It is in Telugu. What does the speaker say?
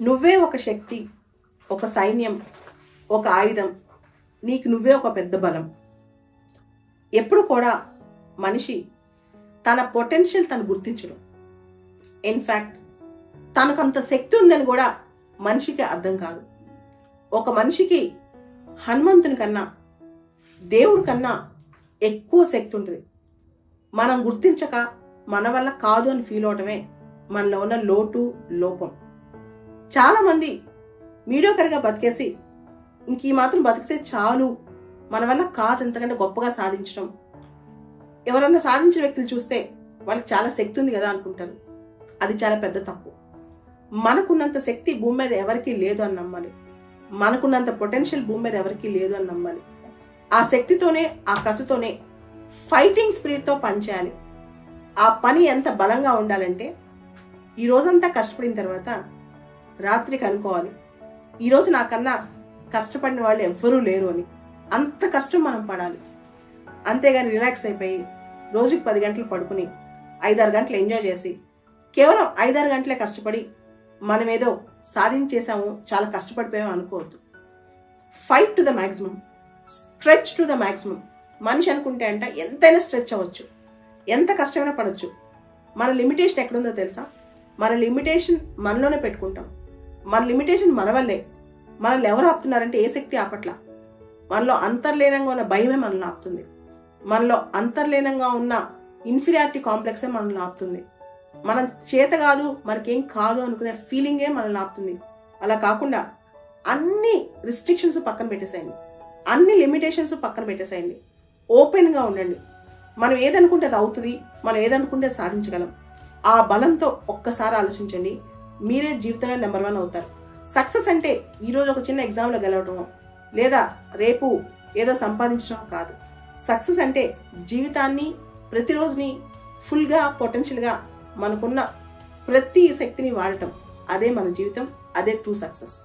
నువ్వే ఒక శక్తి, ఒక సైన్యం, ఒక ఆయుధం, నీకు నువ్వే ఒక పెద్ద బలం. ఎప్పుడు కూడా మనిషి తన పొటెన్షియల్ తను గుర్తించడం, ఇన్ఫ్యాక్ట్ తనకంత శక్తి ఉందని కూడా మనిషికి అర్థం కాదు. ఒక మనిషికి హనుమంతుని కన్నా దేవుడి కన్నా ఎక్కువ శక్తి ఉంటుంది. మనం గుర్తించక మన వల్ల కాదు అని ఫీల్ అవటమే మనలో ఉన్న లోటు, లోపం. చాలామంది మీడియోకర్గా బతికేసి ఇంక ఈ మాత్రం బతికితే చాలు, మన వల్ల కాదు ఎంతకంటే గొప్పగా సాధించడం. ఎవరన్నా సాధించిన వ్యక్తులు చూస్తే వాళ్ళకి చాలా శక్తి ఉంది కదా అనుకుంటారు. అది చాలా పెద్ద తప్పు. మనకున్నంత శక్తి భూమి మీద ఎవరికీ లేదు అని నమ్మాలి. మనకున్నంత పొటెన్షియల్ భూమి మీద ఎవరికీ లేదు అని నమ్మాలి. ఆ శక్తితోనే, ఆ కసితోనే, ఫైటింగ్ స్పిరిట్తో పనిచేయాలి. ఆ పని ఎంత బలంగా ఉండాలంటే ఈ రోజంతా కష్టపడిన తర్వాత రాత్రికి అనుకోవాలి, ఈరోజు నాకన్నా కష్టపడిన వాళ్ళు ఎవ్వరూ లేరు అని. అంత కష్టం మనం పడాలి. అంతేగాని రిలాక్స్ అయిపోయి రోజుకి 10 గంటలు పడుకుని 5-6 గంటలు ఎంజాయ్ చేసి కేవలం 5-6 గంటలే కష్టపడి మనం ఏదో సాధించేసాము, చాలా కష్టపడిపోయాము అనుకోవద్దు. Fight to the maximum, stretch to the maximum. మనిషి అనుకుంటే అంట ఎంతైనా స్ట్రెచ్ అవ్వచ్చు, ఎంత కష్టమైనా పడవచ్చు. మన లిమిటేషన్ ఎక్కడుందో తెలుసా? మన లిమిటేషన్ మనలోనే పెట్టుకుంటాం. మన లిమిటేషన్ మన వల్లే. మనల్ని ఎవరు ఆపుతున్నారంటే ఏ శక్తి ఆపట్ల. మనలో అంతర్లీనంగా ఉన్న భయమే మనల్ని ఆపుతుంది. మనలో అంతర్లీనంగా ఉన్న ఇన్ఫీరియారిటీ కాంప్లెక్సే మనల్ని ఆపుతుంది. మనం చేత కాదు, మనకేం కాదు అనుకునే ఫీలింగే మనల్ని ఆపుతుంది. అలా కాకుండా అన్ని రిస్ట్రిక్షన్స్ పక్కన పెట్టేసేయండి, అన్ని లిమిటేషన్స్ పక్కన పెట్టేసేయండి. ఓపెన్గా ఉండండి. మనం ఏదనుకుంటే అది అవుతుంది, మనం ఏదనుకుంటే సాధించగలం. ఆ బలంతో ఒక్కసారి ఆలోచించండి, మీరే జీవితంలో నెంబర్ 1 అవుతారు. సక్సెస్ అంటే ఈరోజు ఒక చిన్న ఎగ్జామ్లో గెలవటం లేదా రేపు ఏదో సంపాదించడం కాదు. సక్సెస్ అంటే జీవితాన్ని, ప్రతిరోజుని ఫుల్గా, పొటెన్షియల్గా మనకున్న ప్రతి శక్తిని వాడటం. అదే మన జీవితం, అదే ట్రూ సక్సెస్.